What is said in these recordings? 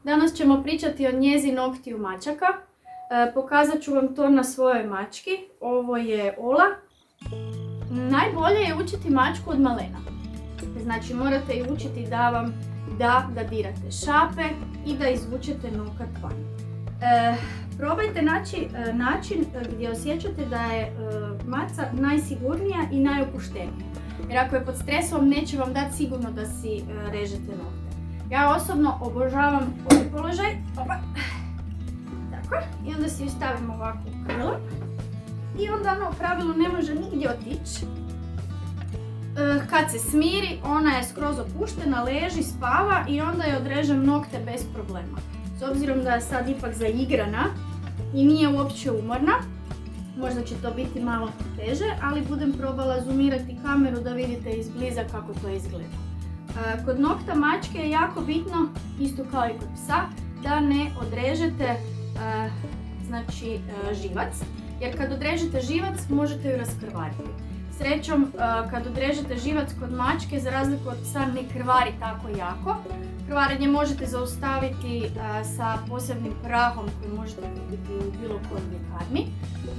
Danas ćemo pričati o njezi noktiju mačaka. Pokazat ću vam to na svojoj mački. Ovo je Ola. Najbolje je učiti mačku od malena. Znači morate ju učiti da vam da dirate šape i da izvučete nokat van. Probajte naći način gdje osjećate da je maca najsigurnija i najopuštenija. Jer ako je pod stresom neće vam dati sigurno da si režete nokte. Ja osobno obožavam ovaj položaj. Opa. Tako. I onda si ju stavim ovako u krilo. I onda ona u pravilu ne može nigdje otići. Kad se smiri, ona je skroz opuštena, leži, spava i onda je odrežem nokte bez problema. S obzirom da je sad ipak zaigrana i nije uopće umorna, možda će to biti malo teže, ali budem probala zoomirati kameru da vidite izbliza kako to izgleda. Kod nokta mačke je jako bitno, isto kao i kod psa, da ne odrežete živac, jer kad odrežete živac možete ju raskrvariti. Srećom, kad odrežete živac kod mačke, za razliku od psa, ne krvari tako jako. Krvarenje možete zaustaviti sa posebnim prahom koji možete kupiti u bilo kojoj ljekarni.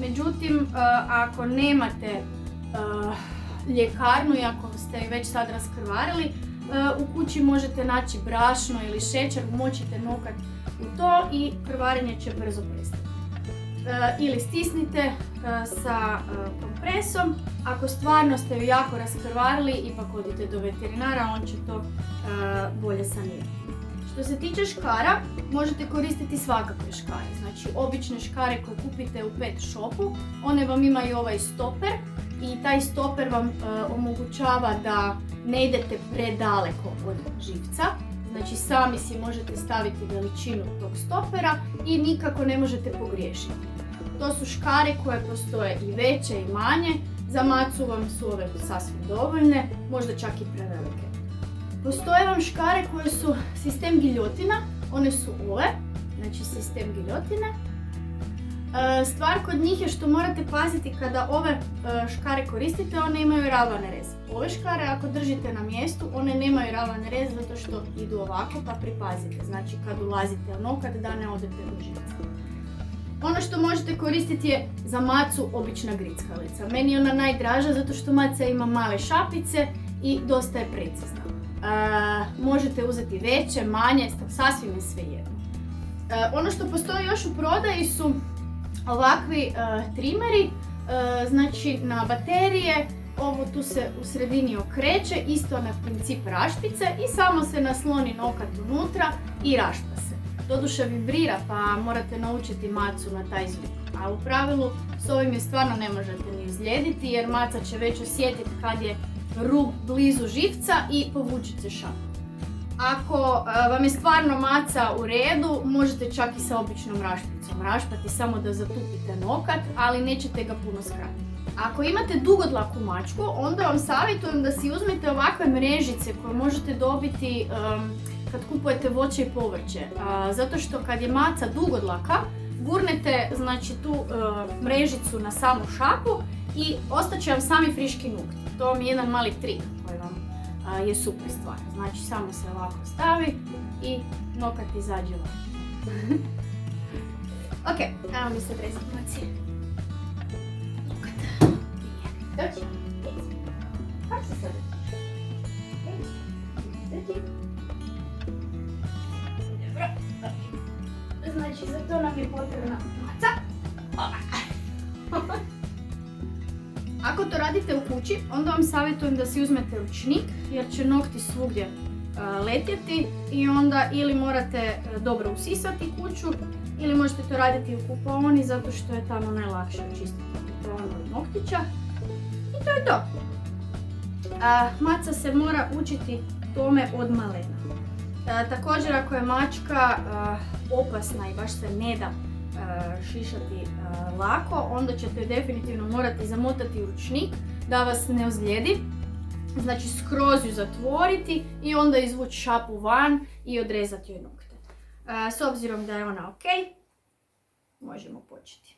Međutim, ako nemate ljekarnu i ako ste ju već sad raskrvarili, u kući možete naći brašno ili šećer, umočite nokat u to i krvarenje će brzo prestati. Ili stisnite sa kompresom. Ako stvarno ste ju jako raskrvarili, ipak odite do veterinara, on će to bolje sanirati. Što se tiče škara, možete koristiti svakakve škare. Znači obične škare koje kupite u pet shopu, one vam imaju ovaj stoper i taj stoper vam omogućava da ne idete predaleko od živca. Znači sami si možete staviti veličinu tog stopera i nikako ne možete pogriješiti. To su škare koje postoje i veće i manje, za macu vam su ove sasvim dovoljne, možda čak i prevelike. Postoje vam škare koje su sistem giljotina, one su ove, znači sistem giljotine. Stvar kod njih je što morate paziti kada ove škare koristite, one imaju ravan rez. Ove škare ako držite na mjestu, one nemaju ravan rez zato što idu ovako, pa pripazite. Znači kad ulazite u nokat da ne odete do živca. Ono što možete koristiti je za macu obična grickalica. Meni je ona najdraža zato što maca ima male šapice i dosta je precizna. Možete uzeti veće, manje, sasvim je svejedno. Ono što postoji još u prodaji su ovakvi trimeri, znači na baterije, ovo tu se u sredini okreće, isto na princip rašpice i samo se nasloni nokat unutra i rašpa se. Doduše vibrira pa morate naučiti macu na taj zvuk, a u pravilu s ovim je stvarno ne možete ni izlijediti jer maca će već osjetiti kad je rub blizu živca i povući će šapu. Ako vam je stvarno maca u redu, možete čak i sa običnom rašpicom rašpati samo da zatupite nokat, ali nećete ga puno skratiti. Ako imate dugodlaku mačku, onda vam savjetujem da si uzmete ovakve mrežice koje možete dobiti kad kupujete voće i povrće. Zato što kad je maca dugodlaka, gurnete znači, tu mrežicu na samu šapu i ostaće vam sami friški nokti. To vam je jedan mali trik koji vam je super stvar. Znači samo se ovako stavi i nokat izađe van. Ok, ajmo mi se rezati maci. Nokat. Doći. Kako se sad? Doći. Dobro. Znači za to nam je potrebna maca. Ako to radite u kući, onda vam savjetujem da si uzmete ručnik jer će nokti svugdje letjeti i onda ili morate dobro usisati kuću ili možete to raditi u kupaoni zato što je tamo najlakše očistiti kupaonu od noktića. I to je to. Maca se mora učiti tome od malena. Također ako je mačka opasna i baš se ne da šišati lako, onda ćete definitivno morati zamotati u ručnik da vas ne ozlijedi. Znači skroz ju zatvoriti i onda izvući šapu van i odrezati joj nokte. S obzirom da je ona ok, možemo početi.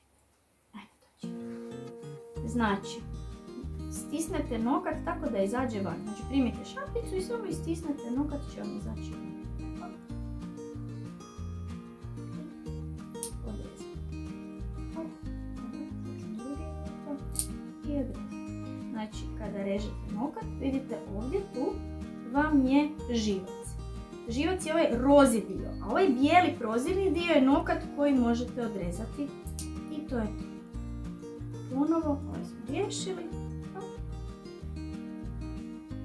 Znači, stisnete nokat tako da izađe van. Znači primite šapicu i samo istisnete nokat, će vam izaći van. znači kada režete nokat, vidite ovdje tu vam je živac. Živac je ovaj rozi dio, a ovaj bijeli prozirni dio je nokat koji možete odrezati i to je to. Ponovo ovaj smo riješili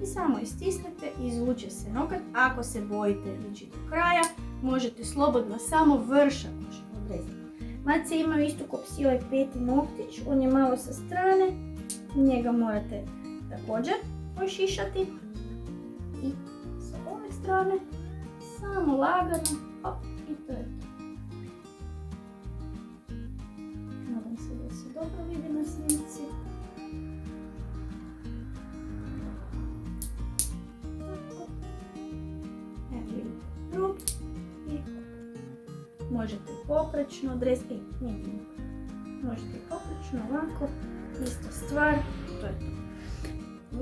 i samo istisnete i izvuče se nokat. Ako se bojite ići do kraja, možete slobodno samo vršak odrezati. Mace imaju isto ko psi ovaj peti noktić, on je malo sa strane, njega morate također pošišati i sa ove strane samo lagano, hop, i to je to. Nadam se da se dobro vidi na snimci. Evo vidite drug i hop. Možete poprečno odrezati, možete poprečno ovako, ista stvar, to je to.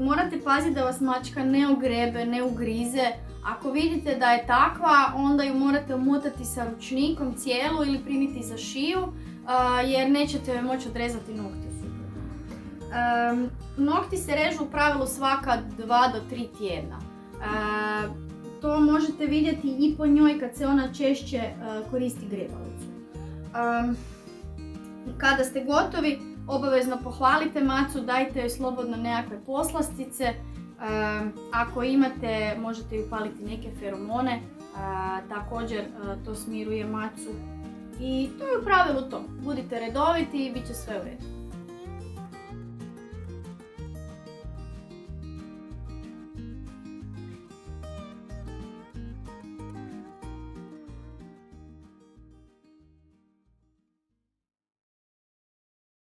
Morate paziti da vas mačka ne ogrebe, ne ugrize. Ako vidite da je takva, onda ju morate omotati sa ručnikom cijelu ili primiti za šiju, jer nećete moći odrezati nokti u suprotnom. Nokti se režu u pravilu svaka 2 do 3 tjedna. To možete vidjeti i po njoj kad se ona češće koristi grebalicu. Kada ste gotovi, obavezno pohvalite macu, dajte joj slobodno nekakve poslastice. Ako imate, možete ju upaliti neke feromone, također to smiruje macu. I to je u pravilu to. Budite redoviti i bit će sve u redu.